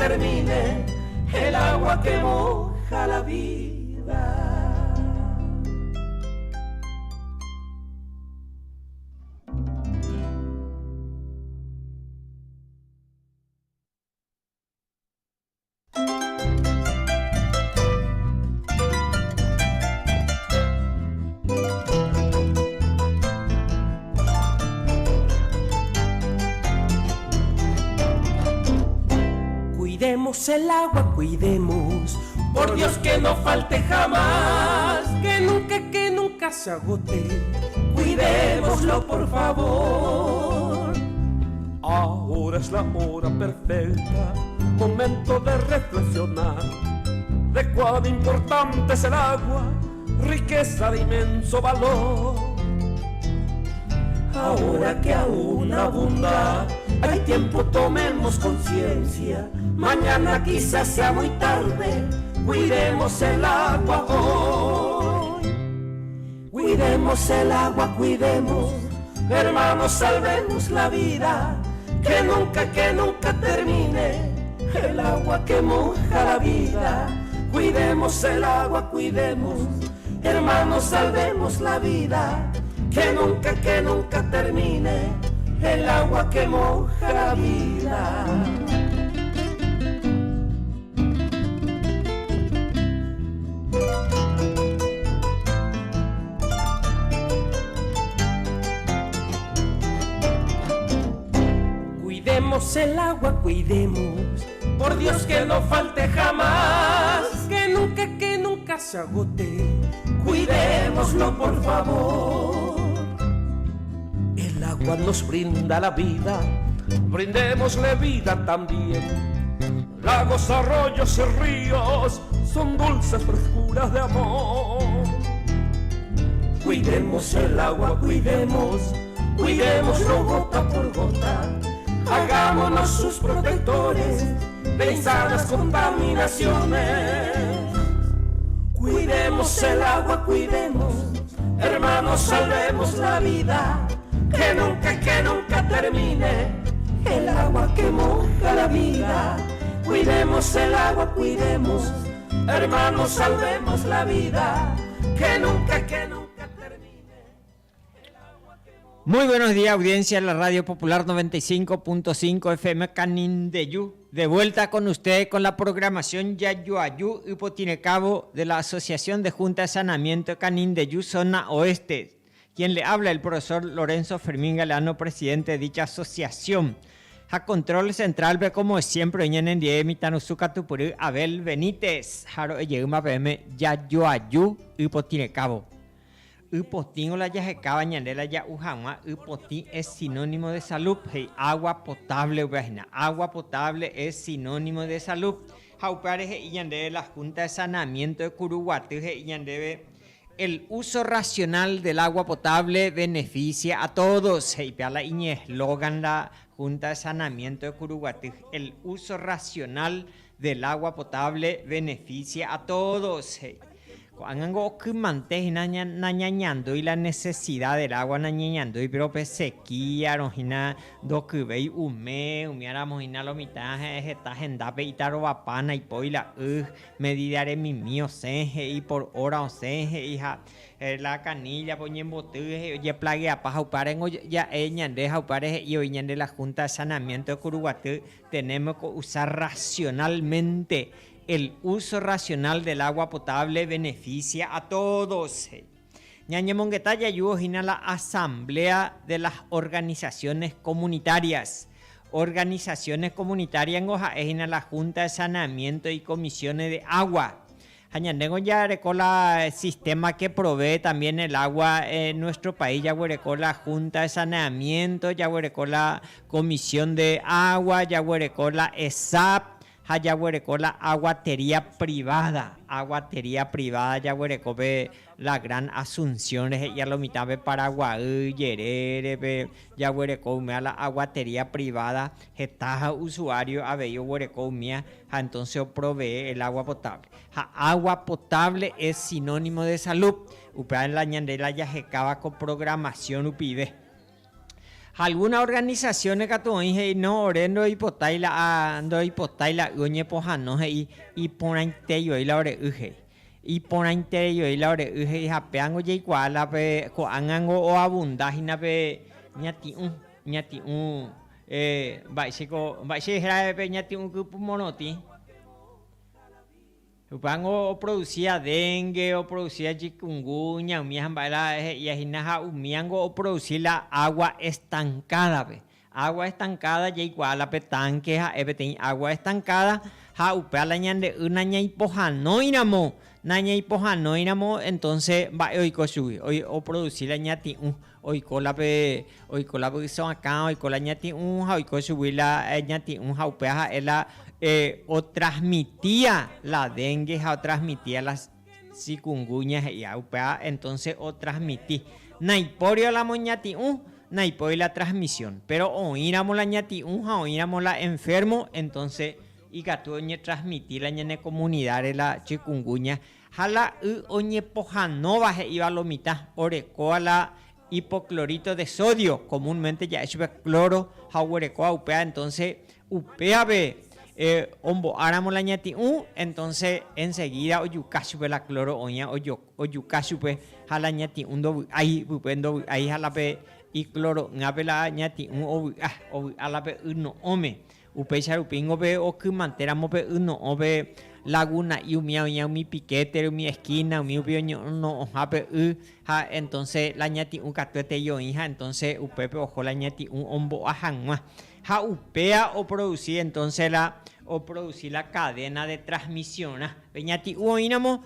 termine, el agua que moja la vida. Cuidemos el agua, cuidemos, por Dios que no falte jamás, que nunca se agote, cuidémoslo por favor. Ahora es la hora perfecta, momento de reflexionar de cuán importante es el agua, riqueza de inmenso valor. Ahora que aún abunda, hay tiempo, tomemos conciencia. Mañana quizás sea muy tarde, cuidemos el agua hoy. Cuidemos el agua, cuidemos, hermanos, salvemos la vida. Que nunca termine el agua que moja la vida. Cuidemos el agua, cuidemos, hermanos, salvemos la vida. Que nunca termine el agua que moja la vida. Cuidemos el agua, cuidemos, por Dios que no falte jamás, que nunca se agote, cuidémoslo por favor. El agua nos brinda la vida, brindémosle vida también. Lagos, arroyos y ríos son dulces frescuras de amor. Cuidemos el agua, cuidémoslo gota por gota. Hagámonos sus protectores de insanas contaminaciones. Cuidemos el agua, cuidemos, hermanos, salvemos la vida. Que nunca termine el agua que moja la vida. Cuidemos el agua, cuidemos, hermanos, salvemos la vida. Que nunca termine. Muy buenos días, audiencia de la Radio Popular 95.5 FM Canindeyú. De vuelta con ustedes con la programación Yayuayú y Potinecabo de la Asociación de Junta de Saneamiento Canindeyú, Zona Oeste. Quien le habla, el profesor Lorenzo Fermín Galeano, presidente de dicha asociación. A control central, ve como siempre, en Diemi, Tanuzuca, Tupurú, Abel Benítez, Jaro, Eyeguma, PM, Yayuayú y Potinecabo. Upotín la yajecaba ñandela ya ujama, upotín es sinónimo de salud. Hey, agua potable, vagina. Agua potable es sinónimo de salud. Jaupareje y ñandebe la Junta de Saneamiento de Curuguatuje y ñandebe el uso racional del agua potable beneficia a todos. Hey, la iñe eslogan la Junta de Saneamiento de Curuguatuje. El uso racional del agua potable beneficia a todos. Hey. Cuando que mantenga nañañando y la necesidad del agua nañañando y pero sequía rojina do que vei umiara mojina lo mitad está agenda peitaro vapana y poila medidaré mi mío seje y por hora o seje hija la canilla poñen botuje ya plague a paja paren ya ñande pare y hoy ñande la Junta de Saneamiento de Curuguatú tenemos que usar racionalmente. El uso racional del agua potable beneficia a todos. Ñañe Monguetaya ayuda a la Asamblea de las Organizaciones Comunitarias. Organizaciones comunitarias en Oja es la Junta de Saneamiento y Comisiones de Agua. Añandengo ya recola el sistema que provee también el agua en nuestro país. Ya recola la Junta de Saneamiento, ya recola la Comisión de Agua, ya recola la ESAP. Hayahuereco la aguatería privada, Yahuereco la Gran Asunción, ya lo mitad de Paraguay, Yerere, Yahuereco la aguatería privada, está usuario a bello Huereco entonces provee el agua potable. Agua potable es sinónimo de salud. Upea en la ñandela ya jecaba con programación upide. Algunas organizaciones que tú dices, no, orendo hipotaila, ando hipotaila, uñe pojano, y ponante yo y la ore uje. Y ponante yo y la ore uje, y japeango y cuala, pe, coangango o abundajina, pe, ñati baise jera pe ñati kupu monoti. Upango o producía dengue, o producía chikungunya, umian baila y ajinaja umiango o producir la agua estancada, pe. Agua estancada ya igual a petanque, ja ebetin agua estancada, ja upea la ñande una ñaipojanoinamo, nañaipojanoinamo, entonces va oiko subi, o producir la ñati oiko la pe son acá, oiko la ñati ja oiko subir la ñati ja upea ja o transmitía la dengue, o transmitía las chikungunya y upea, entonces o transmití naiporio la moñati naipoy la transmisión, pero oíramos la ñati oíramos la enfermo, entonces y gatuñe transmitir la ñane comunidad la chikungunya jala oñe pojanova iba lo mitad orecoa la hipoclorito de sodio, comúnmente ya es cloro jaurecoa upea, entonces upea be ombo áramos la ñati entonces enseguida oyucasupe la cloro oña oyucasupe jala ñati do ahí bupendo ahí jala pe y cloro ngape la ñati ala pe no ome upe charupingo pe o que manteramo pe no ove laguna y mi piquete mi esquina mi upioño no jape ja entonces la ñati catuete yo hija entonces upe pe ojo la ñati ombo ajanwa ja upea o producir entonces la cadena de transmisión. Ñati oínamos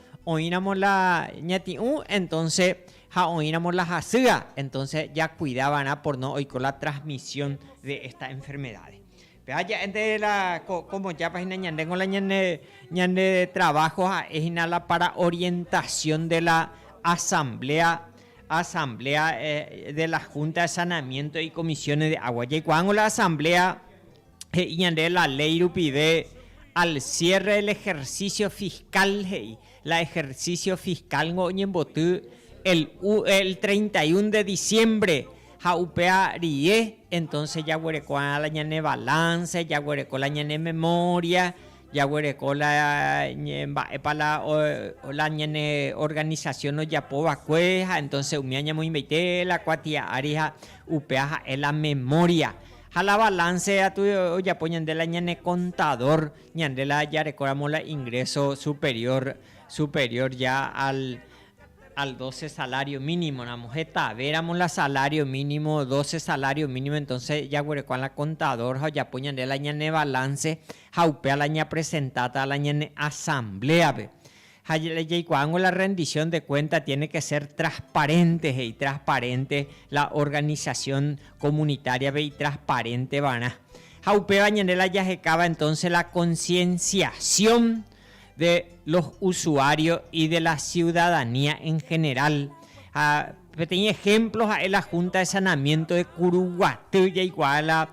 la ñati entonces ja oínamos la jasiga, entonces ya cuidaban por no oír con la transmisión de estas enfermedades. Pero ya entre la como ya página ñande con la ñande de trabajo es la para orientación de la asamblea de la Junta de Saneamiento y Comisiones de Agua. Y cuando la asamblea de la ley pide al cierre del ejercicio fiscal, la ejercicio fiscal el 31 de diciembre, jaupea rie, entonces ya huereco la ñane balance, ya huereco la ñane memoria, ya huereco la ñane organización o ya poba cueja, entonces umiaña muy meite la cuatia arija upea en la memoria. A la balance a tu ya ponen de la ñane contador, ñande la ya recordamos la ingreso superior ya al 12 salario mínimo, la mujer veramos la salario mínimo, 12 salario mínimo, entonces ya con la contador ya ponen de la ñane balance, jaupea la ña presentada a la ñane asamblea, y cuando la rendición de cuenta tiene que ser transparente y transparente la organización comunitaria y transparente van a jaupea ñanela ya jecaba entonces la concienciación de los usuarios y de la ciudadanía en general. Tenía ejemplos en la Junta de Saneamiento de Curuguatú y igual a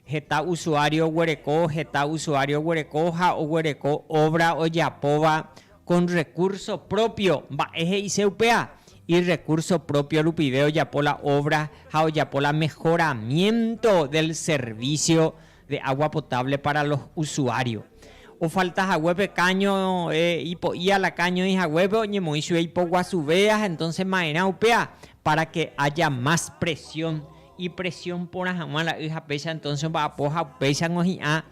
jeta usuario huereco ja o huereco obra o yapova con recurso propio, eje y CUPA y recurso propio lupideo ya por la obra o ya por la mejoramiento del servicio de agua potable para los usuarios. O faltas a huepe caño y a la caño y a huepe oye moishu y po guasubeas entonces maena upea para que haya más presión y presión por la jamala hija pesa entonces va a poja pesa a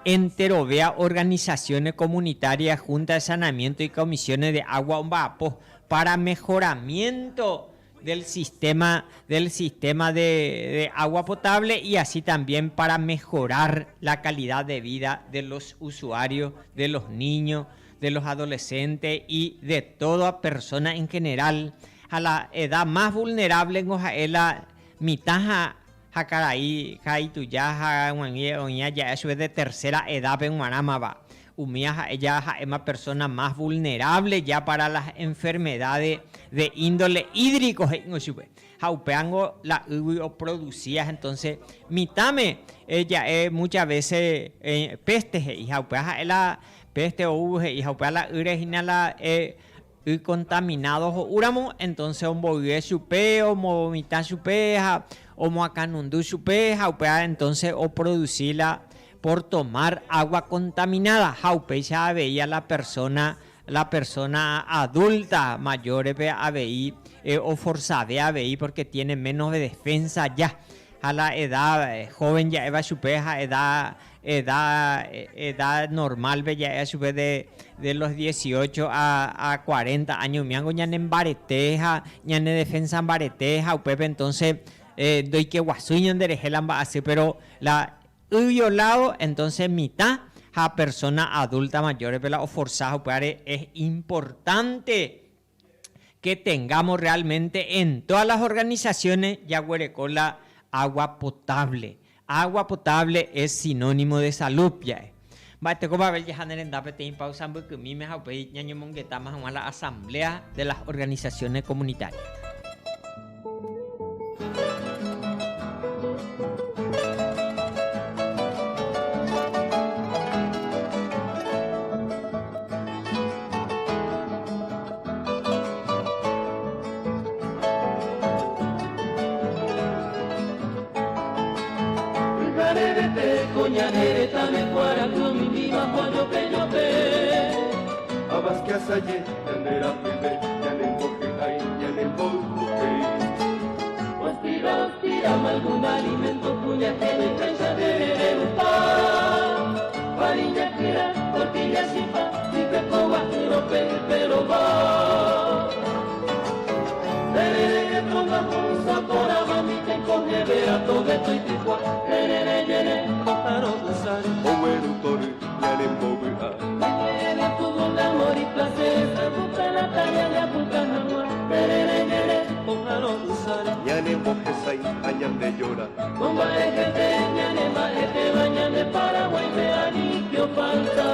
entero vea organizaciones comunitarias, juntas de saneamiento y comisiones de agua para mejoramiento del sistema de agua potable y así también para mejorar la calidad de vida de los usuarios, de los niños, de los adolescentes y de toda persona en general. A la edad más vulnerable en la mitad Hakaraí, Kaituya, ya eso es de tercera edad en Manamaba. Ella es una persona más vulnerable ya para las enfermedades de índole hídrico. Jaupeango la o producías entonces mitame ella muchas veces peste y jaupeaja la peste o y jaupea la original la contaminados o uramo entonces un bogue supe o movimita supeja o moacanundú chupe, jaupea entonces o producirla por tomar agua contaminada. Jaupe ya veía la persona adulta mayor o forzada a porque tiene menos de defensa ya. A la edad joven ya eva chupeja, edad normal ya chupe de los 18 a 40 años. Miango ya en bareteja, ya en defensa en bareteja, upepe entonces doy que guasuño en derejelan así, pero la violado entonces mitad a persona adulta mayor o forzada es importante que tengamos realmente en todas las organizaciones ya huerecola agua potable. Agua potable es sinónimo de salud ya. Bate como a ver ya en dape te pausan porque mi me ha pedido ñaño mongueta más a la asamblea de las organizaciones comunitarias. Abaskiasaye, yanera pibe, yanen boqueay, yanen boqueay. Ostira, algún alimento cuya tiene cancha de erupa. Varilla tira, tortilla chipa, y que coba, rope, pero va. Terere, ponga con sabor a mami, que coge vera, tobeto y ticua. Terere, ojaro, usare, oweru, tori, yanen boqueay. Amor y placer, busca la talla de Apucanagua, tererere, ojalá usare, ñane mojezay, añan de llora, bomba ejete, ñane majete, bañan de Paraguay, me aniquio falta.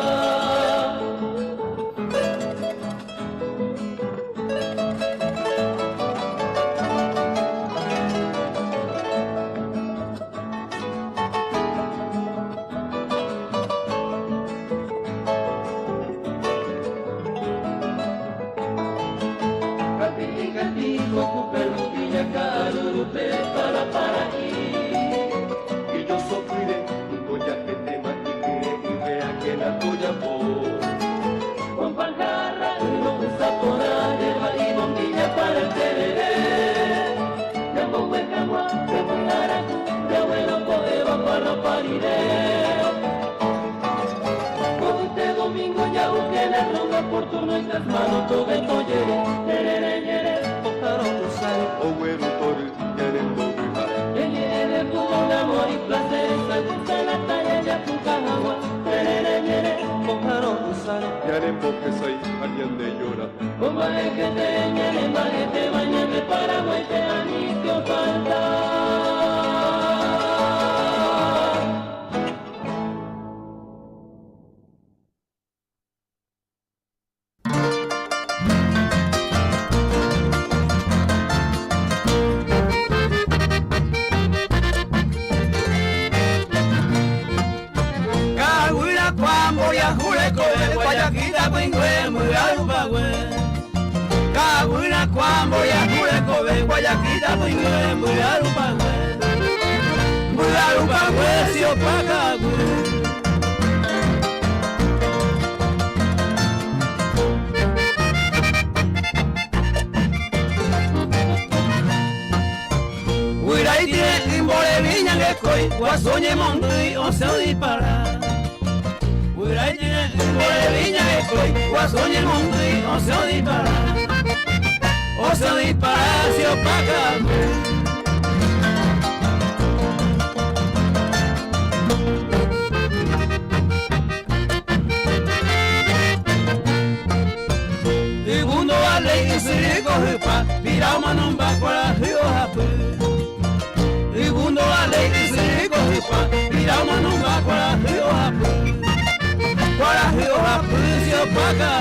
Oportuno estas manos todo el toyere, tererere, ojalá usare, oweru tori, yeren bobiha. Tererere, tuvo un amor y placer, se gusta la talla de Apucanagua, tererere, ojalá usare, yeren boquesay, añan de llora. Bomba ejete, ñane majete, bañan de Paraguay, te aniquio falta. Guayaquita Puingüe, Muyarupagüe, Muyarupagüe, Siopacagüe. Huiray tiene imbole viña que coi, guasoñe mondui, o se dispara. Huiray tiene imbole viña que coi, guasoñe mondui, o se dispara. O se dispara, se opaca. Segundo a lei y se recoge pa, pirao manomba para río Japú. Segundo a lei y se recoge pa, pirao manomba para río Japú. Para río Japú se opaca.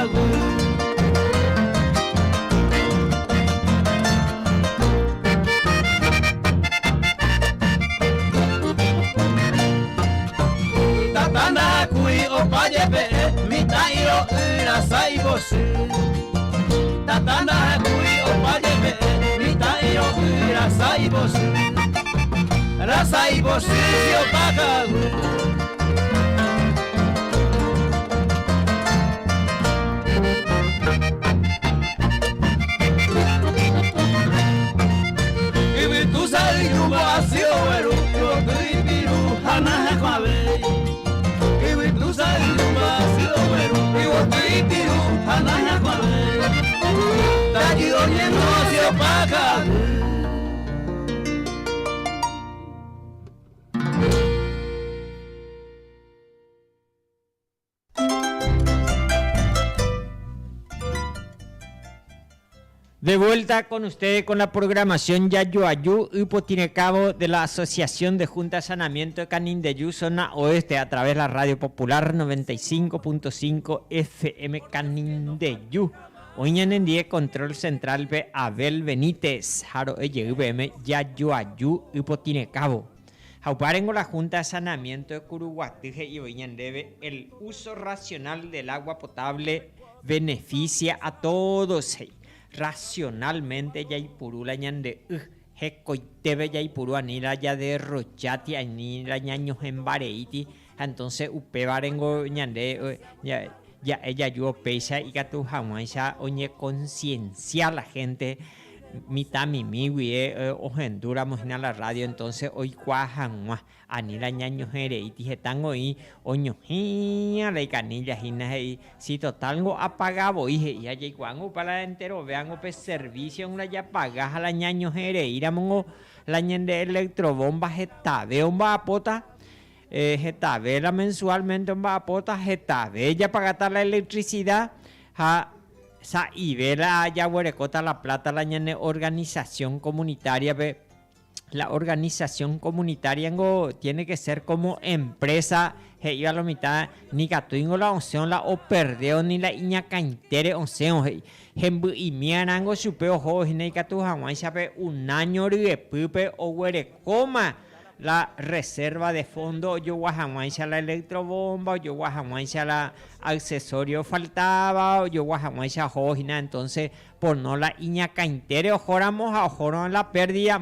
Opayepe, mitairo, irasai bosu. Tatanda kui, opayepe, mitairo, irasai bosu. raza y bolsillo pagan. Y tú sabes que vacío pero yo te pido hana jabe. Y tú sabes que vacío pero yo te pido hana jabe. Ta yo ni no se paga. De vuelta con ustedes con la programación Yayuayú y Potinecabo de la Asociación de Junta de Saneamiento de Canindeyú, zona oeste, a través de la Radio Popular 95.5 FM Canindeyú. Hoy en día control central de Abel Benítez, Jaro EYVM Yayuayú y Potinecabo. Jauparengo la Junta de Saneamiento de Curuguatije y hoy en debe el uso racional del agua potable beneficia a todos. Racionalmente yaipuru la ñande hekoitebe yaipuru anila ya derrochati anila ñaños en bareiti entonces upe barengo ñande ya ella yo peisa y gatu jamaisa oñe conciencia la gente mitad mimi ohendura mojina la radio entonces hoy cuajan anila ñaños hereiti getango y oño hia la canilla hina y si totalgo apagabo y ya lleguango para entero veango pe servicio una ya pagas a la ñaños hereira mongo la ñende electrobomba getabe bomba apota getabe la mensualmente bomba apota getabe ya pagata la electricidad sa ibera ya huerecota la plata la ñane organización comunitaria la organización comunitaria tiene que ser como empresa iba a la mitad ni catuingo la onción la o perdeo ni la iña caintere onción y mianango supeo ho ni catu jamás sabe un año de pupe o huerecoma la reserva de fondo yo guajamaisha la electrobomba yo guajamaisha la accesorio faltaba yo guajamaisha hojina entonces por no la iña caintere ojoramos a ojoron la pérdida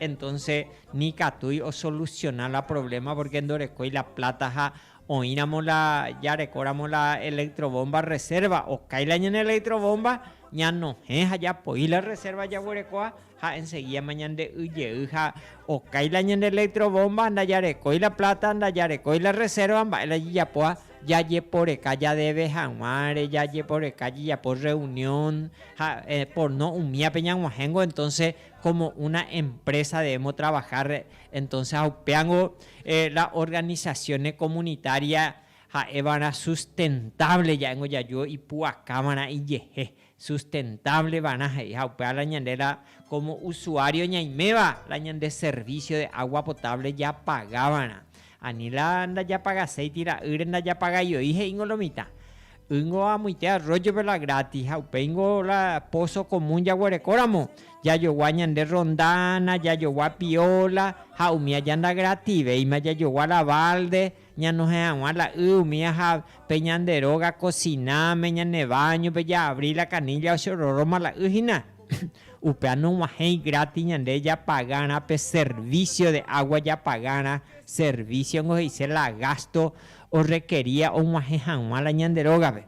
entonces ni catui o solucionar la problema porque en Dorecoy la plata ja oínamos la ya recordamos la electrobomba reserva o cae la en electrobomba ya no es ya pues la reserva ya huerecoa ja enseguida mañana de uye ja o cae la en electrobomba anda ya recoy la plata anda ya recoy la reserva la ya poa ya ye por acá ya debe jamare ya ye por acá ya por reunión ja, por no humía peña guajengo entonces como una empresa debemos trabajar entonces aupeango las organizaciones comunitarias ja evana sustentable ya en yo y pua cámara y yeje sustentable van a la ñandera como usuario ñaimeba la ñande servicio de agua potable ya pagaban anila anda ya paga aceite ira anda ya paga yo dije ingo lomita ingo a muite arroyo pela gratis pengo la pozo común ya huerecóramo ya yo guañan de rondana ya yo gua piola jaumia ya anda gratis veima ya yo gua la balde ya no se agua la umia ja peñan de roga cociname ña ne baño pe ya abrí la canilla o chororoma la ujina upeano guajei gratis ñande ya pagana pe servicio de agua ya pagana servicio no hice la gasto o requería o guajei jamás la ñande roga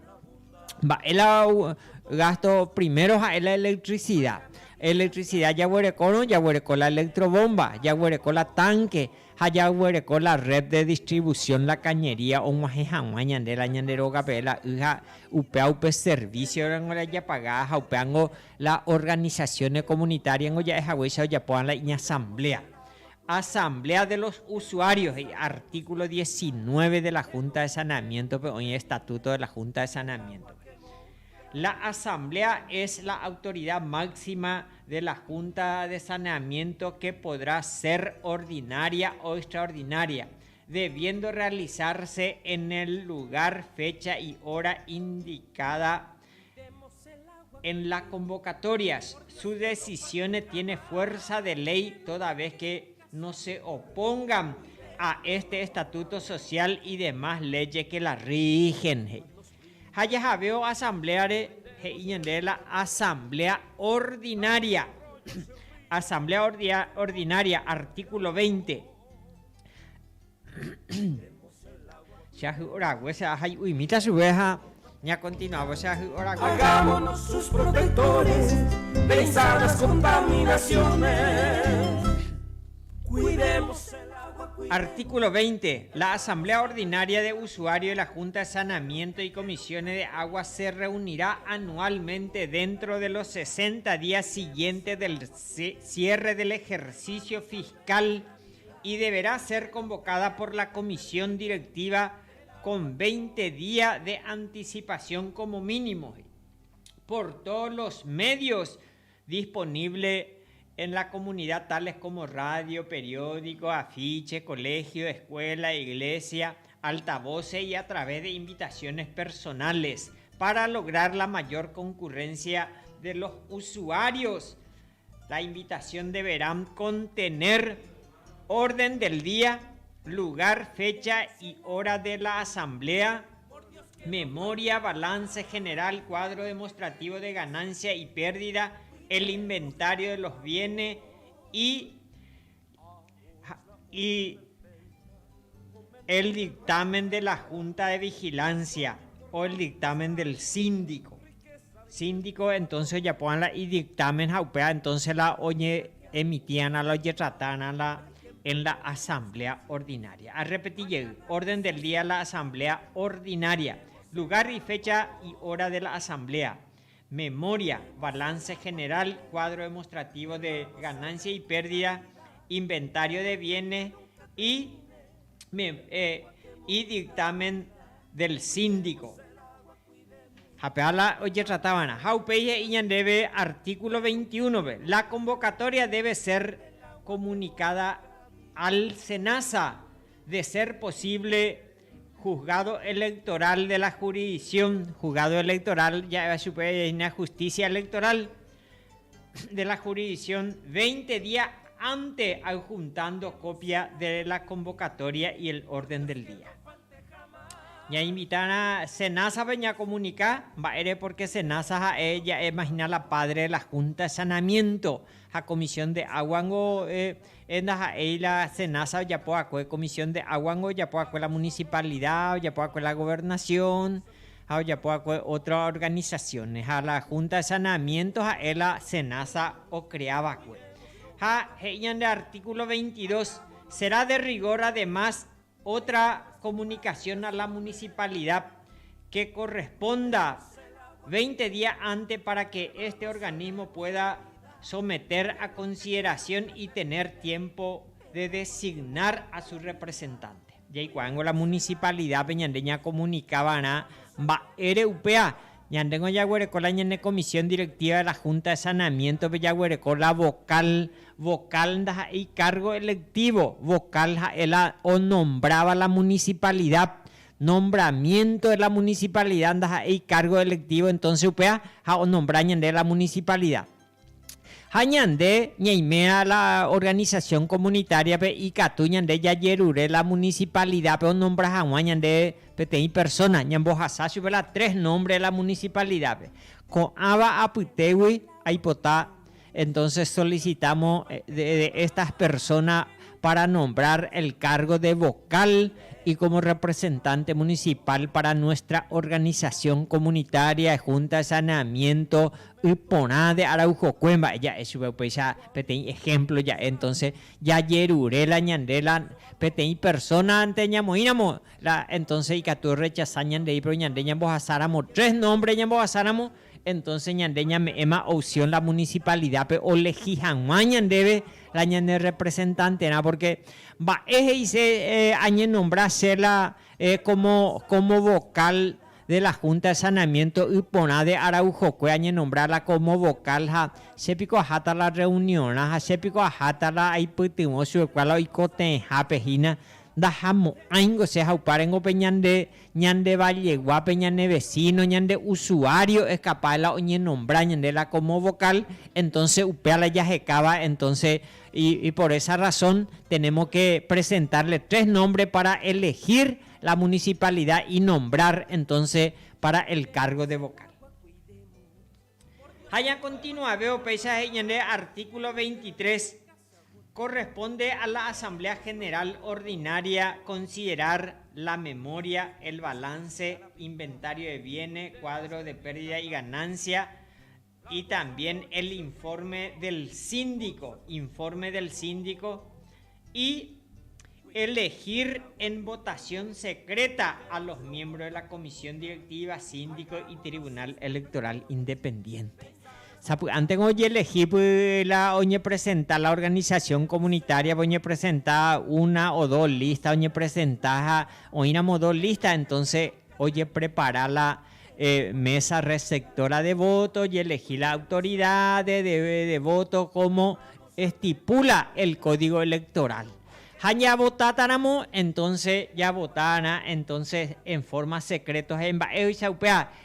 va el gasto primero es la electricidad ya huerecó la electrobomba ya huerecó la tanque ya huerecó la red de distribución la cañería o majejaña de la ñanderoga la hija upe servicio ya pagada upeango las organizaciones comunitarias ya es ya puedan la asamblea de los usuarios artículo 19 de la Junta de Saneamiento hoy estatuto de la Junta de Saneamiento. La asamblea es la autoridad máxima de la Junta de Saneamiento que podrá ser ordinaria o extraordinaria, debiendo realizarse en el lugar, fecha y hora indicada en las convocatorias. Sus decisiones tienen fuerza de ley toda vez que no se opongan a este estatuto social y demás leyes que la rigen. Haya veo asamblea de la asamblea ordinaria. Asamblea Ordinaria, artículo 20. Ya continuamos. Hagámonos sus protectores de insanas contaminaciones. Cuidemos el agua. Artículo 20. La Asamblea Ordinaria de Usuarios de la Junta de Saneamiento y Comisiones de Agua se reunirá anualmente dentro de los 60 días siguientes del cierre del ejercicio fiscal y deberá ser convocada por la Comisión Directiva con 20 días de anticipación como mínimo, por todos los medios disponibles en la comunidad, tales como radio, periódico, afiche, colegio, escuela, iglesia, altavoces y a través de invitaciones personales, para lograr la mayor concurrencia de los usuarios. La invitación deberá contener orden del día, lugar, fecha y hora de la asamblea, memoria, balance general, cuadro demostrativo de ganancia y pérdida, el inventario de los bienes y el dictamen de la Junta de Vigilancia o el dictamen del síndico. Síndico, entonces ya pongan la y dictamen jaupea, entonces la oye emitían a la oye tratan a la en la asamblea ordinaria. A repetir, orden del día la asamblea ordinaria, lugar y fecha y hora de la asamblea, memoria, balance general, cuadro demostrativo de ganancia y pérdida, inventario de bienes y dictamen del síndico. Japala oye trataban a Jaupeye y debe artículo 21. La convocatoria debe ser comunicada al SENASA, de ser posible juzgado electoral de la jurisdicción, juzgado electoral, ya supone una justicia electoral de la jurisdicción, 20 días antes, adjuntando copia de la convocatoria y el orden del día. Ya invitan a SENASA a comunicar, va a ir porque SENASA a ella imagina la padre de la Junta de Saneamiento, a Comisión de Aguango, la SENASA ya puede acudir Comisión de Aguango, ya puede acudir la municipalidad, ya puede acudir la gobernación, ya puede acudir otras organizaciones, a la Junta de Saneamiento, a la SENASA o creaba acudir. De artículo 22, será de rigor además otra comunicación a la municipalidad que corresponda 20 días antes para que este organismo pueda someter a consideración y tener tiempo de designar a su representante. Y cuando la municipalidad peñandeña comunicaban a EREUPA, ñandengo yaguereco la ñane comisión directiva de la Junta de Saneamiento, yaguereco la vocal y cargo electivo, vocal o nombraba la municipalidad, nombramiento de la municipalidad y cargo electivo, entonces upea o nombrañan de la municipalidad. Hañande ñeimea la organización comunitaria y catuñan de yayerure la municipalidad pero nombra jaguañan de petei persona ñambojasa subela 3 nombres de la municipalidad con aba aputewi aipotá. Entonces solicitamos de estas personas para nombrar el cargo de vocal y como representante municipal para nuestra organización comunitaria de Junta de Saneamiento Uponá de Araujo Cuemba. Ya es ya petei ejemplo ya entonces ya yerurela ñandela petei persona ante ñamoínamo la entonces y que rechazañan de pero ñande ñambojasáramo 3 nombres ñambojasáramo. Entonces ñandeña me ema opción la municipalidad o legijan debe la ñande representante porque va y se añe nombrarse como vocal de la Junta de Saneamiento y Poná de Araujo que añe nombrarla como vocal se pico hasta la reunión se pico hasta la ahí putimos su cual hoy cote pejina dajamo aingo se jauparengo peñande ñande vallegua peñande vecino ñande usuario es capaz la oñe nombrar ñande la como vocal entonces upea la ya jecaba entonces y por esa razón tenemos que presentarle 3 nombres para elegir la municipalidad y nombrar entonces para el cargo de vocal. Haya continúa, veo paisaje en el artículo 23. Corresponde a la Asamblea General Ordinaria considerar la memoria, el balance, inventario de bienes, cuadro de pérdida y ganancia y también el informe del síndico y elegir en votación secreta a los miembros de la comisión directiva, síndico y tribunal electoral independiente. Antes de elegir la oye presentar la organización comunitaria, oye presentar una o dos listas, oye presentar oínamos dos listas, entonces oye preparar la mesa receptora de votos y elegir la autoridad de voto como estipula el código electoral. Ya votataramos, entonces ya votarán, entonces en forma secreta,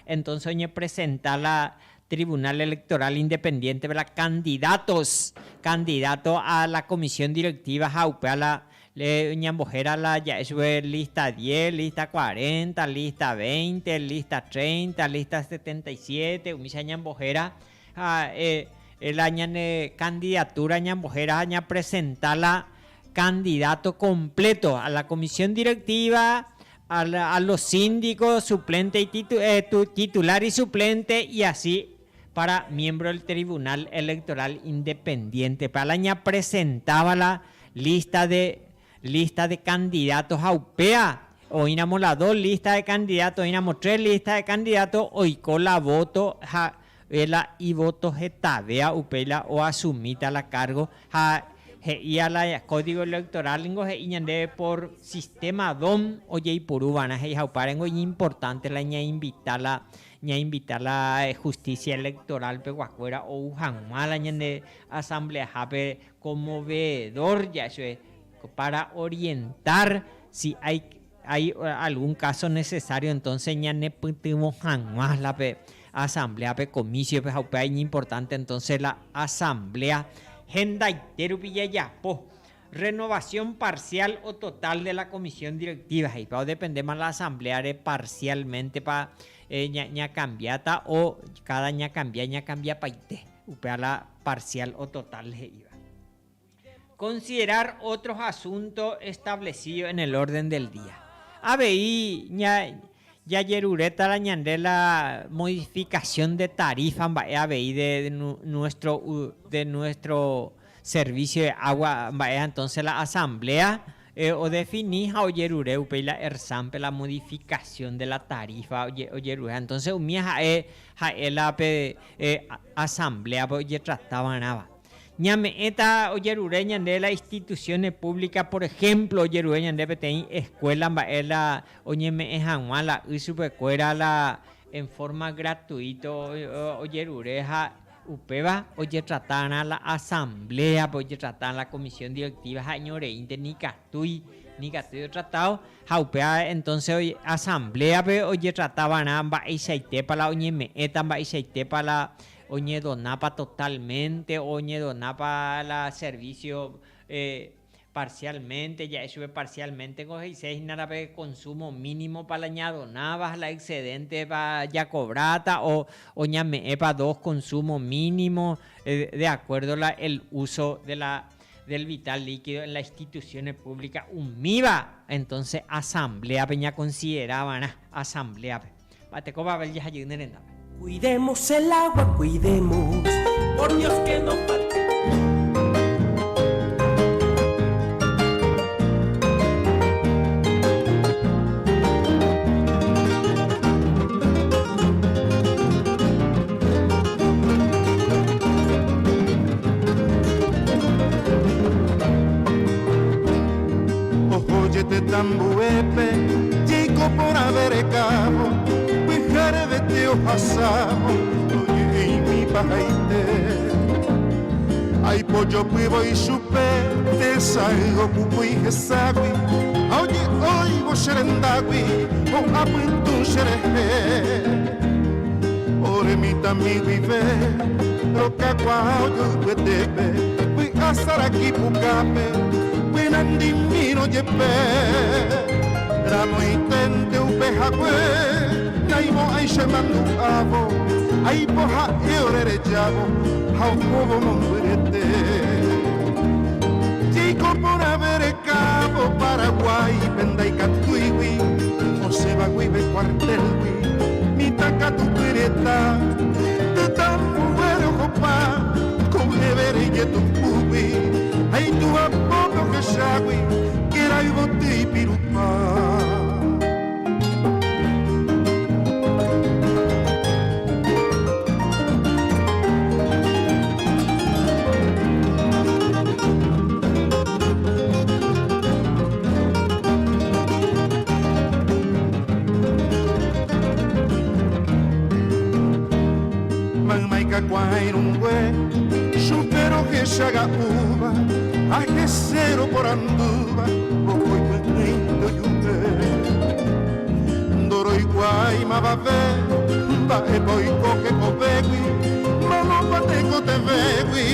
entonces oye presentar la Tribunal Electoral Independiente para candidatos a la comisión directiva jaupea la ñambojera la ya es lista 10, lista 40, lista 20, lista 30, lista 77, umisa ñambojera el año candidatura ñambojera aña presentar la candidato completo a la comisión directiva, a los síndicos, suplente y titular y suplente y así para miembro del Tribunal Electoral Independiente. Para la año presentaba la lista de candidatos a UPEA. Hoy éramos las 2 listas de candidatos, hoy éramos 3 listas de candidatos, hoy con la voto y voto getabea UPEA o asumita la cargo y a la código electoral por sistema DOM oye por ubana es importante la invitar la justicia electoral peguacuera o ujanmala de asamblea jape como veedor ya eso es para orientar si hay algún caso necesario entonces ya ne putimos jamás la asamblea comicio es importante entonces la asamblea Gendaiteru Villayapo, renovación parcial o total de la comisión directiva. Y para depender más la asamblea de parcialmente para ña cambiata o cada ña cambia paite. Upea la parcial o total iba. Considerar otros asuntos establecidos en el orden del día. ABI ya yerureta la ñande la modificación de tarifa ABI de nuestro servicio de agua entonces la asamblea o definir o yerure la ERSAMPE la modificación de la tarifa o yerure entonces la asamblea oye trataba nada ñame esta oyerureña de las instituciones públicas por ejemplo oyerureña de petén escuela la oñeme ejanwala usupecuera la en forma gratuita oyerureja upeba oye tratan a la asamblea oye tratan la comisión directiva señores inte ni catui tratado jaupea entonces oye asamblea oye trataban a isaite para la oñeme eta isaite para la oñe donapa totalmente, oñe donapa la servicio parcialmente, ya eso es parcialmente con 16 nada de consumo mínimo para la ñadonabas, la excedente para ya cobrata o ñame para 2 consumo mínimo de acuerdo el uso del vital líquido en las instituciones públicas UMIVA, entonces asamblea peña consideraban asamblea bate coba ver ya ayuden. Cuidemos el agua, cuidemos, por Dios que no falte. Óyete tambuepe, chico por haber cabo. Pasamos, oye, y mi pajaite. Ay, pollo, pivo y supe, te salgo, cucu y gesagui. Oye, hoy vos serendagui, o apunto sereje. Ore mi tami vive, lo que aguayo puedepe. Fui a Saraki pucape, fui nandimino yepe. Ramo y tente un pejagüe. Naimo ay shemandu avo, ai poha e orere jabo hau povo monguerete Chico por haber cabo Paraguay pendai catuiwi o se va guibe cuartelwi mi taca tu pereta de tan muero copa con evere y tu pubi ai tu a poco que shagui que era y boti pirupa Guairungüe, supero que chaga uva, ajecero por anduva, poco y pequeño yupe. Doro y guayma va a ver, va e poi coque covegui, mano pateco te vegui,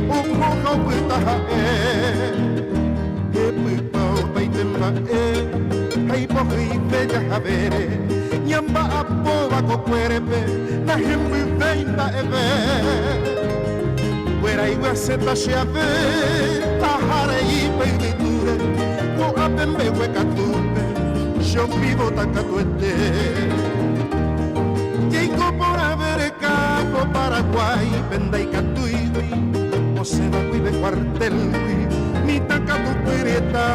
un mojo puta jae. E pipa o peitemba hai pochi bella javere, nyamba a pova co cuerpe, na hembi veinta e ve. Guera i guaseta se ave, tahare i peiviture, co apembe huecatupe, yo vivo tacatuete. Llego por haber capo Paraguay, penda y catuiwi, o se va guibe cuartelwi, mi tacatu perieta,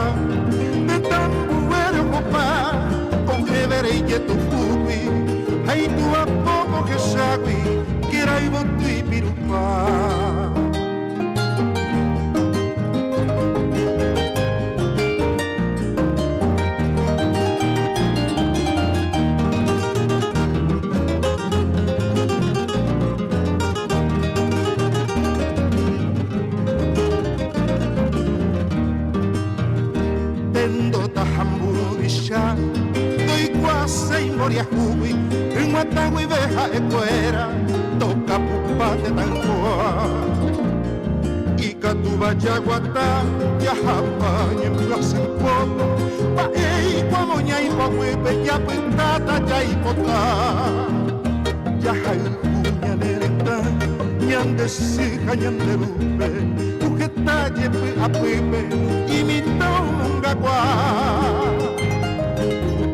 de tan buero copa, con evere y tu fubi, hay tu a poco que sagui, que era y botu y pirupa. Doy guasa y moria jubi, en Matagua y Beja e Cuera, toca pupate tancoa. Y Catuba Yaguatá, Yajapa y en Plaza en Poco, pa ei, pa moña y pa huepe, ya pintata, ya y potá. Yaja el cuña nereta, ñan de sija, ñan de lupe, ujeta yepe a pepe, y mi tomunga guá.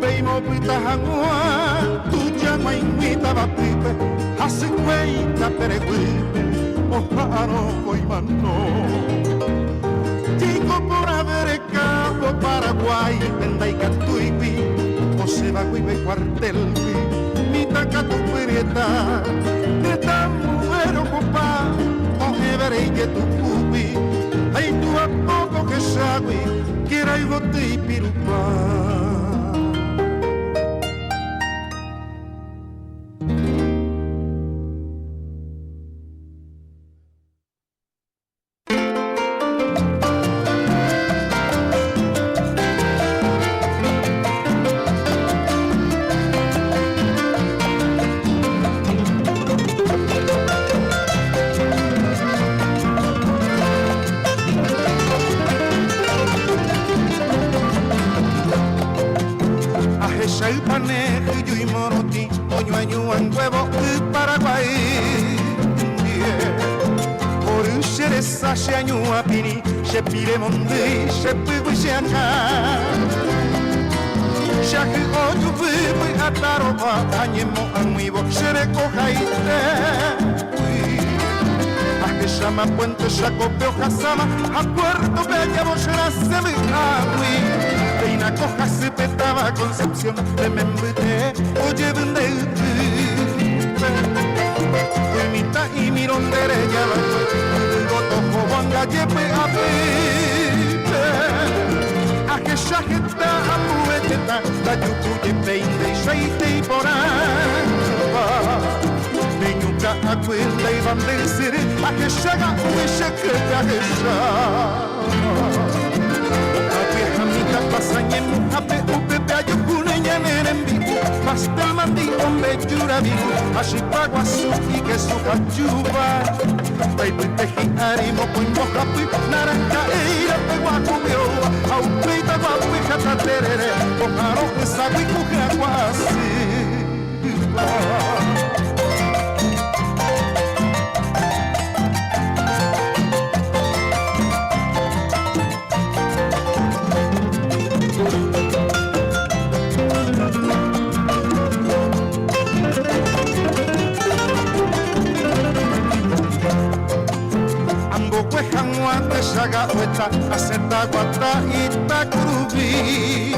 Peimo pita hangua, tu llama y mita va pipe, hace cuenta pereguipe, ojano y mano. Chico por haber cabo Paraguay, penda y catuipi, o se va guibe cuartelpi, mita catu perieta, de tan muero copa, o evere y que tu pupi, hay tu a poco que sagui, quiera y bote y pirupa. Puente Chacopeo Casama, a Puerto Bella Bochera se me agui. Reina coja se petaba Concepción, de Membete, oye vendete. Mita y mirón derecha, goto jobanga yepe a pipe. A que shajeta a pueteta, la yucuye peinde y sheite y poramba. Nunca a cuenta y van del siri a que llega un secreto a que ya a vieja mica pasañe mujape upepe ayucune ñaner en vivo pastel mandi hombre yura vivo a chipago azuki que su cachuba baby teji arimo pues mojapi naranja eira peguacubio a un peita guapi jata terere ojaro esa guicuja guasi hueta, acerta guata y ta crubi.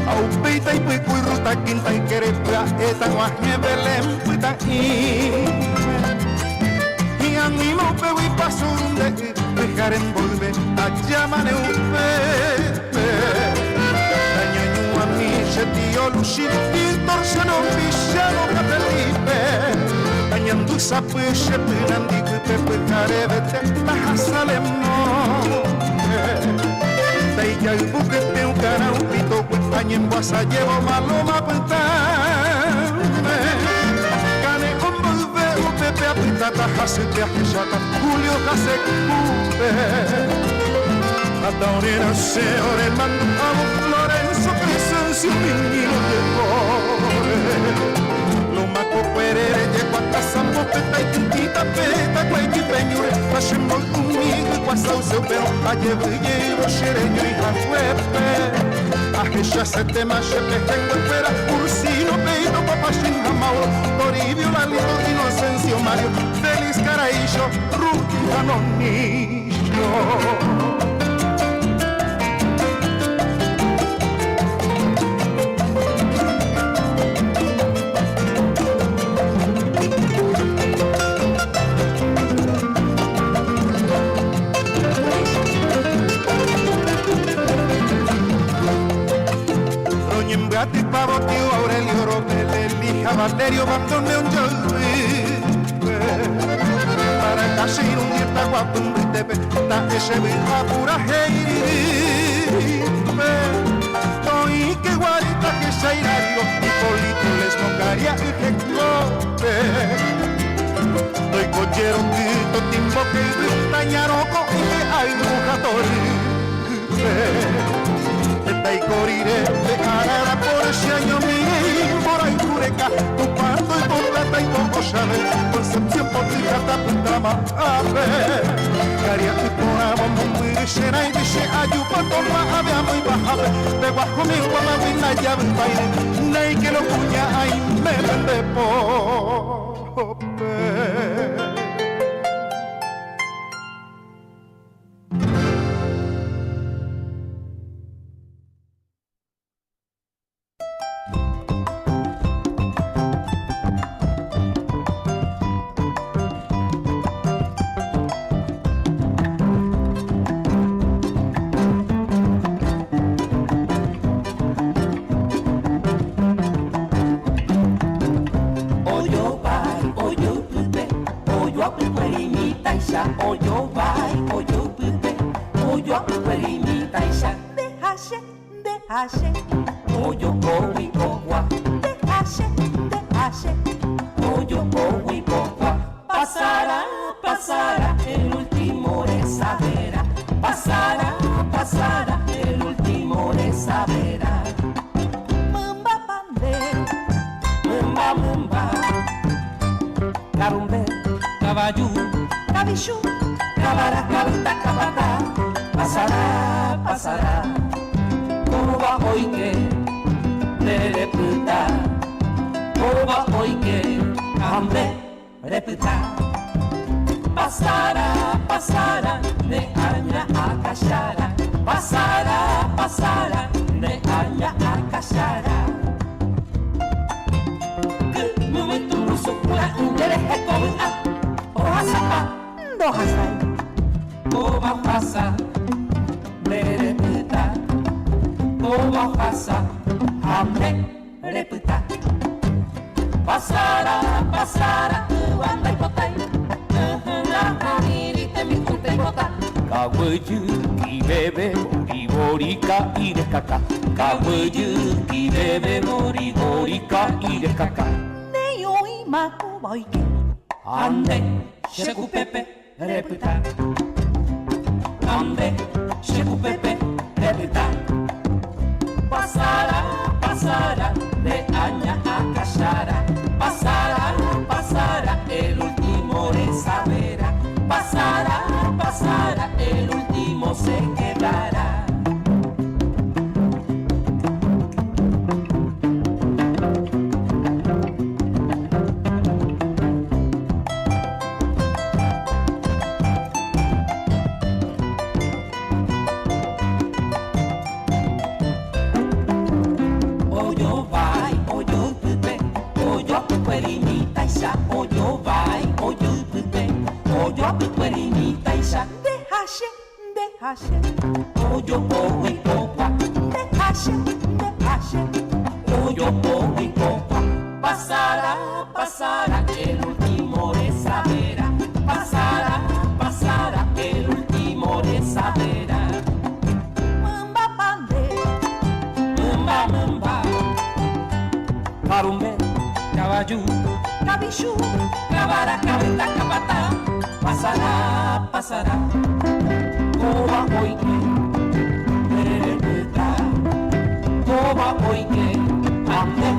Au peita y pico y ruta quinta y querepra, eta guaje belén puita y animo pego y paso donde dejar envolver a llamane un pepe. Daño a mi tío Luchir y torciano villano Capelipe. Dañando esa peche penandico y pepe carebete baja ya el buquete un cara un pito cuestaña en guasa llevo maloma pentame cane un volve un pepe apretata jasete ajechata Julio jase cumbe Ataurera se ore el mando amo Lorenzo Crescencio Piñino de lo maco perere llegó a casa peta y tintita peta cuequi peñure hacemos conmigo y guasao seu pero a llevilleiro xereño y jafuepe ajecha se tema chepe tengo espera ursino peito papachín jamauro Toribio Lalito Inocencio Mario Feliz Caraícho Ruki Janonillo. Gati pavo tío Aurelio Robel, elija Valerio, bandone un jolly. Para casi un día está guapo un britepe, ta ese vieja pura heiri. Toi que guarita que sairario, y polito les mongaria y que cope. Doy cochero quito timbo que gritañaroco y que hay mujatori. Y corriré de cara por ese año mío, por ahí cureca, tu parto y tu plata y tu Chanel, Concepción por ti jata putrama a ver. Caria tu porama muy llena y dice ayupa toma ave amo y bajabe, de guajo mi guama vina ya ven baile, nay que lo puña ahí me vende pope. Oyo cowi cogua, oyo cowi cogua, pasará, pasará, el último de sabera, pasará, pasará, el último de sabera. Mumba pandero, mumba mumba, carumbe, caballú, cabichú, cabara, cabita, cabata, pasará, pasará. Oba hoy que le reputa, oba hoy que hambre reputa. Pasará, pasará, de aña a cachara. Pasará, pasará, de aña a cachara. Que momento ruso pura, interés con a ojasa, oba pasa, le reputa. Oba pasa, hambre reputa. Pasará, pasará, banda y potay. La mirite mi junte bota. Kawayu ki bebe mori borika y de caca. Kawayu ki bebe mori borika y de caca. Ne yoi maku boike. Ande, sheku pepe reputa. Ande, sheku pepe reputa. Pasará, pasará, de aña a cachara. Pasará, pasará, el último de sabera. Pasará, pasará, el último se quedará. Oyo po y popa, oyo po y popa. Pasará, pasará, el último de sabera. Pasará, pasará, el último de sabera. Mamba pande, mamba mamba. Carumbe, caballo, cabichu, cabara, cabeta, cabata. Pasará, pasará. Coba oike, repita. Coba oike, ande,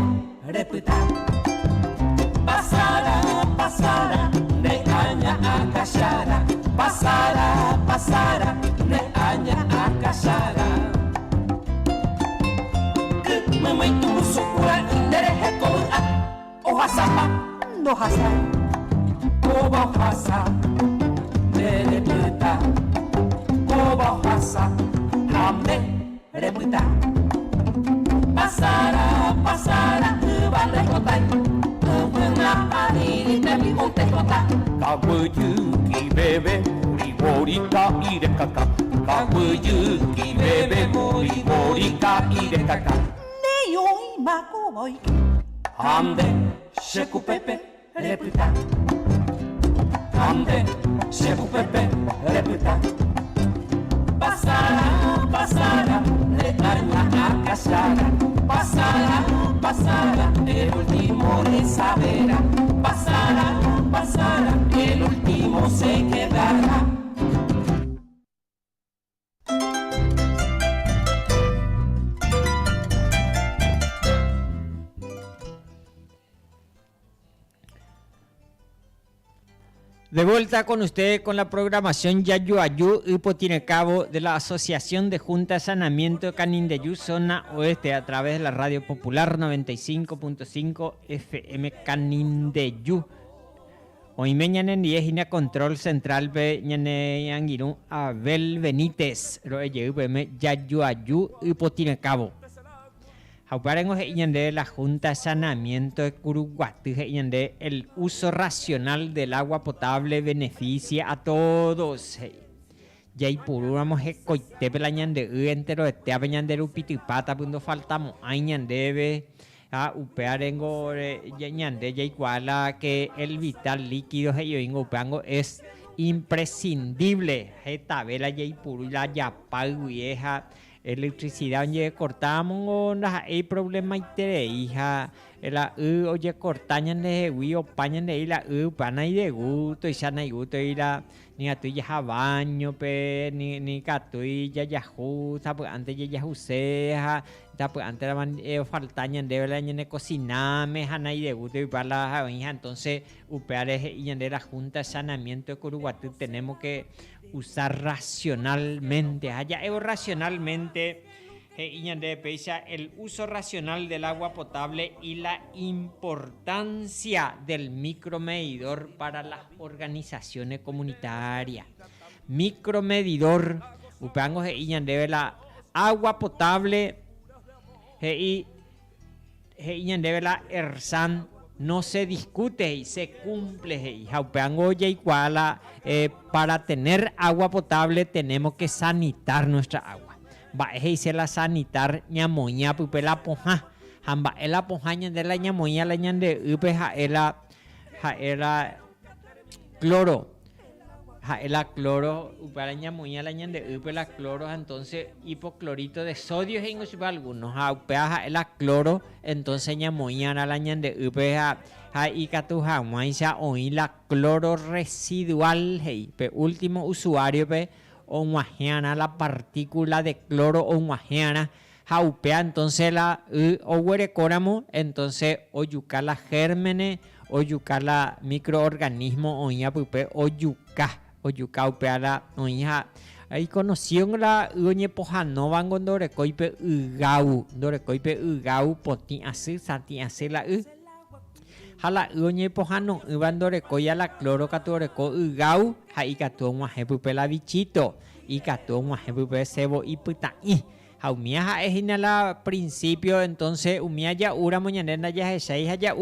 repita. Pasará, pasará, de aña a cachara. Pasará, pasará, de aña a cachara. Que mamãe tu sukura inderehe koa. Ohasapa, no hasa. Coba ohasa, repita. Coba ohasa, ande, repita. Pasará, pasará, vale cotai. Kawayuki bebe morika irekaka. Kawayuki bebe morika irekaka. Neyoi makoboy. Ande, sheku pepe, repita. Ande, sheku pepe, repita. Pasará, pasará, le aña a cachara. Pasará, pasará, el último de sabera. Pasará, pasará, el último se quedará. De vuelta con ustedes con la programación Yayuayú y Potinecabo de la Asociación de Junta de Saneamiento de Canindeyú, zona oeste, a través de la Radio Popular 95.5 FM Canindeyú. Hoy mañana en 10 y control central ve ñane Anguirú Abel Benítez, Yayuayú y Potinecabo. Hauparengo de la Junta de Saneamiento de Curuguatí, el uso racional del agua potable beneficia a todos. Yaipuru vamos a coite pelañande entero de te abeñande upitipata pundo faltamos añandebe a upearengo ñande yaikuala que el vital líquido heyoingo upeango es imprescindible. Tabela yaipuru la yapal vieja electricidad oye cortamos hay problema y hija la oye cortañan de o pañan de la pana y de gusto y sana y gusto y la ni a tu ya baño pe ni catu y ya pues antes ya useja pues antes la faltañan de la ñane cociname hana y de gusto y para la hija entonces upeares y de la Junta de Saneamiento de Curuguatí tenemos que usar racionalmente, allá racionalmente, el uso racional del agua potable y la importancia del micromedidor para las organizaciones comunitarias. Micromedidor, upango de la agua potable y la ERSAN no se discute y se cumple. Para tener agua potable tenemos que sanitar nuestra agua. Se la sanitar ñamoña pupe la poja. Hamba la poja de la ñamoña la ñande upe cloro. La cloro para ñamoña la ñande upe la cloro entonces hipoclorito de sodio en algunos la cloro entonces ñamoña la ñande upe y catuja maíza oí la cloro residual pe último usuario pe o la partícula de cloro o guajeana jaupea entonces la o huerecóramo entonces oyuca la gérmenes oyuca la microorganismo oía pupe oyuca upeala oía ahí conoció la uñe pojanova dondorecoipe ugau poti así santi así la hala uñe pojano bandorecoya la cloro catoreco ugau ahí cató pupe la bichito y cató pupe cebo y puta Jaumia es la principio entonces umia ya ura moñanena ya seis ya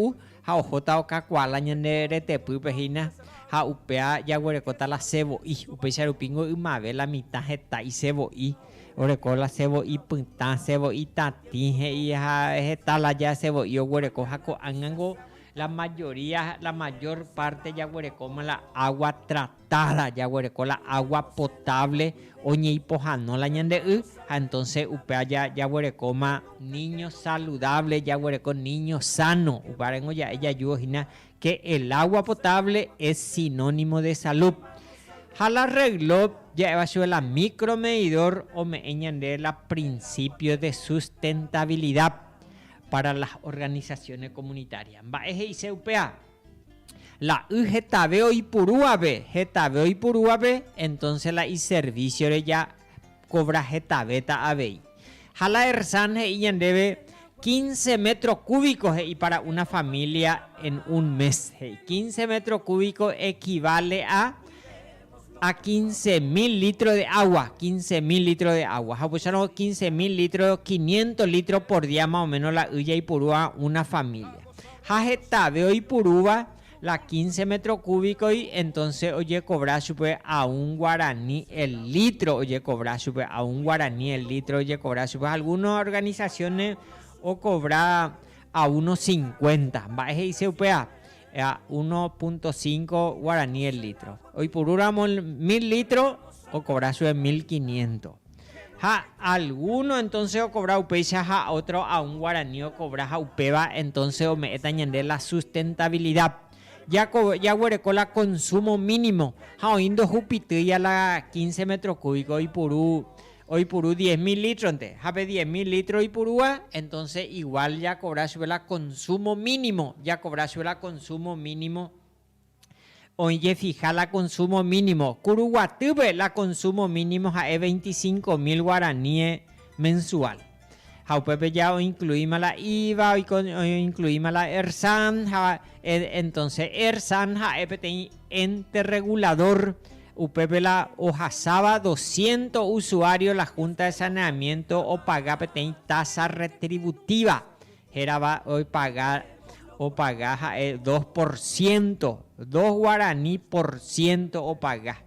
ha ojota okakuala ñande tepype hína ha upea jaguerekóta la cebo'i upe charupingo ymave la mitad heta'i cebo'i orekó la cebo'i pytã cebo'i tatĩ he'i ha heta la ya cebo'i oguereko ha ko'ángango la mayor parte jaguerekóma la agua tratada jaguereko la agua potable oñeipohãnóla ñande y entonces upea jaguerekóma niño saludable jaguereko niño sano uparengo ya ella ayuda que el agua potable es sinónimo de salud. Jala arregló ya evasión la micromedidor o me ñande la principio de sustentabilidad para las organizaciones comunitarias. Baeje y CUPA. La getabeo y puruabe, entonces la y servicio de ya cobra getabeta abei. Jala ersan y debe 15 metros cúbicos y para una familia en un mes. 15 metros cúbicos equivale a 15.000 litros de agua. 15.000 litros de agua. 15.000 litros, 500 litros por día más o menos la uya y purúa una familia. Jajetabeo y purúa la 15 metros cúbicos y entonces oye cobrar super a un guaraní el litro. Oye cobrar super a un guaraní el litro. Oye cobrar super algunas organizaciones o cobrar a 1.50. Baje y se upea. 1.5 guaraní el litro. Hoy por uramos 1.000 litros o cobrar su 1.500. Alguno entonces o cobrar upecha otro a un guaraní o cobrar upeba entonces o me etañande la sustentabilidad. Ya huereco la consumo mínimo. Oindo jupitilla la 15 metros cúbicos hoy por 10.000 litros, jape 10.000 litros y purúa, entonces igual ya cobrar sobre la consumo mínimo, oye fija la consumo mínimo, Curuguatube la consumo mínimo es 25.000 guaraníes mensual. Jaupepe ya o incluimos la IVA, o incluimos la ERSAN, entonces ERSAN es ente regulador. UPP la hojasaba 200 usuarios la Junta de Saneamiento o paga tasa retributiva. Era va hoy pagar 2%, 2 guaraní por ciento o paga.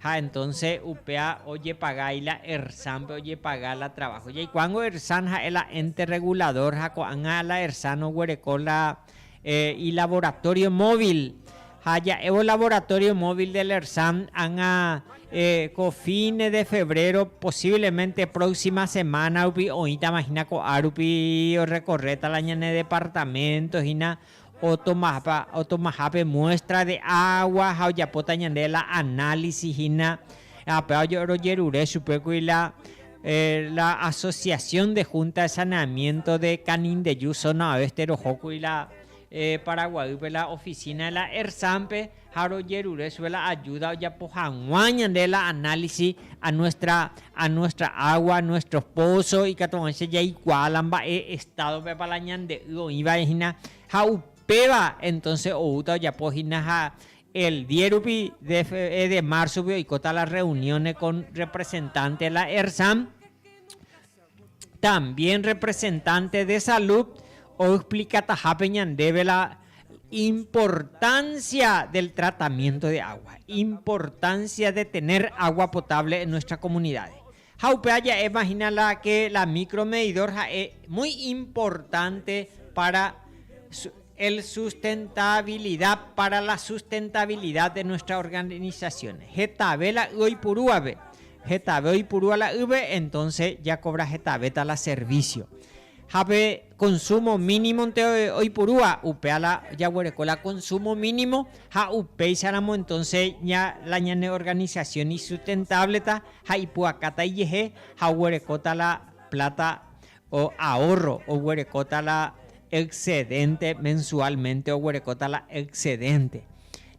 Entonces UPA oye paga y la ERSAN oye paga la trabajo. Y cuando ERSAN es la ente regulador anga la ERSAN o huereco la y laboratorio móvil. Haya el laboratorio móvil del ERSAN anga fines de febrero, posiblemente próxima semana, oíta imagina co arupi o recorreta la ñane departamentos hina o tomajape muestra de agua, haya pota ñande la análisis hina apeo yo yerure supeco y la Asociación de Junta de Saneamiento de Canindeyú, zona oeste Rojoco y la Paraguay, la oficina de la ERSAMPE, Jaro Yerure, la ayuda ya pojanguañan de la análisis a nuestra agua, a nuestros pozos y que entonces ya igualan va estado pepalañan de iba a jaupeba entonces outa ya pojina el dierupi de marzo y cota las reuniones con representantes de la ERSAM, también representantes de salud. O explica tajapeñan debe la importancia del tratamiento de agua, importancia de tener agua potable en nuestras comunidades. Jaupeaya imagina que la micromedidor es muy importante para la sustentabilidad de nuestras organizaciones. Getabela hoy puruabe, hoy purua la ube, entonces ya cobra getabeta la servicio. Jape consumo mínimo hoy purúa upea la ya huereco la consumo mínimo upei saramo entonces ya la ñane organización y sustentable ta ipuacata y yeje huerecota la plata o ahorro o huerecota la excedente mensualmente o huerecota la excedente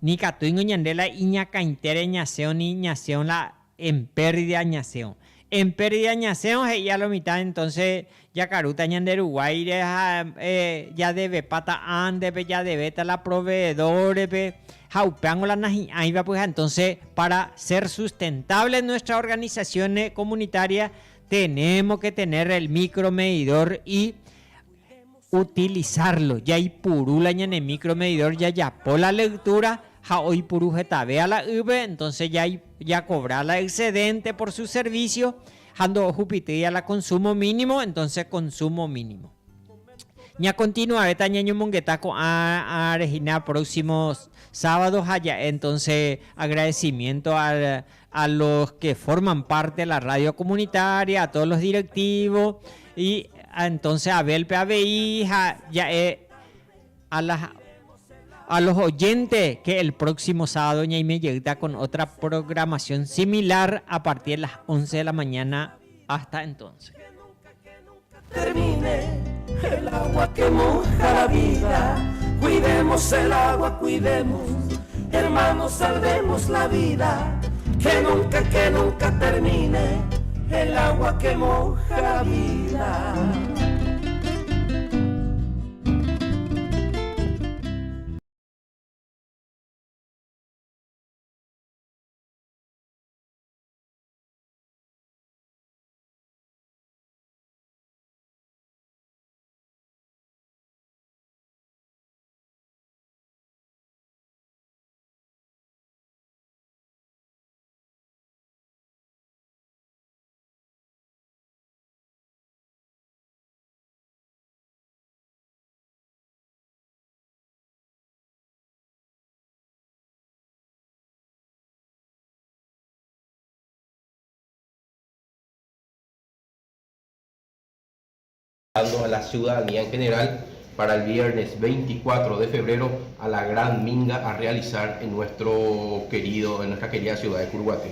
ni catuingo ñandela iña caintere ñaseo ni ñaseo la en pérdida ñaseo. En pérdida ñaseo ya lo mitad entonces ya caruta ñande Uruguay ya debe pata ande ya debe la proveedores jaupeango la najiaiva pues entonces para ser sustentable en nuestras organizaciones comunitarias tenemos que tener el micromedidor y utilizarlo. Ya hay purula en el micromedidor, ya por la lectura, ja hoy puru vea la ube, entonces ya cobra la excedente por su servicio, ando jupitía la consumo mínimo, entonces consumo mínimo. Ya continúa esta ñaño monguetaco a Regina próximos sábados allá, entonces agradecimiento a los que forman parte de la radio comunitaria, a todos los directivos y entonces a Belpe ABI, a los oyentes que el próximo sábado Ñaime llega con otra programación similar a partir de las 11 de la mañana. Hasta entonces. Termine el agua que moja la vida, cuidemos el agua, cuidemos, hermanos, salvemos la vida, que nunca termine el agua que moja la vida. A la ciudadanía en general para el viernes 24 de febrero a la gran minga a realizar en nuestra querida ciudad de Curuguaté.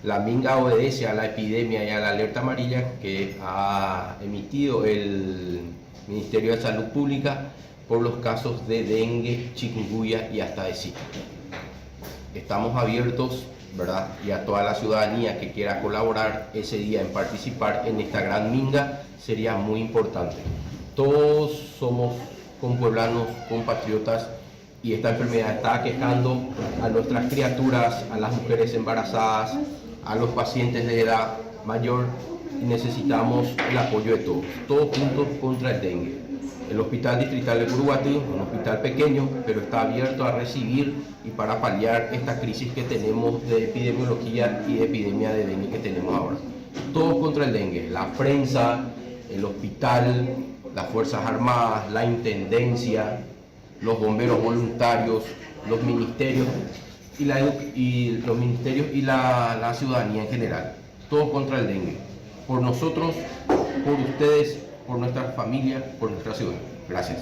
La minga obedece a la epidemia y a la alerta amarilla que ha emitido el Ministerio de Salud Pública por los casos de dengue, chikungunya y hasta de zika. Estamos abiertos, ¿verdad? Y a toda la ciudadanía que quiera colaborar ese día en participar en esta gran minga sería muy importante. Todos somos compueblanos, compatriotas, y esta enfermedad está aquejando a nuestras criaturas, a las mujeres embarazadas, a los pacientes de edad mayor, y necesitamos el apoyo de todos juntos contra el dengue. El Hospital Distrital de Curuguaté, un hospital pequeño, pero está abierto a recibir y para paliar esta crisis que tenemos de epidemiología y de epidemia de dengue que tenemos ahora. Todos contra el dengue, la prensa, el hospital, las Fuerzas Armadas, la Intendencia, los bomberos voluntarios, los ministerios y la ciudadanía en general. Todos contra el dengue. Por nosotros, por ustedes, por nuestra familia, por nuestra ciudad. Gracias.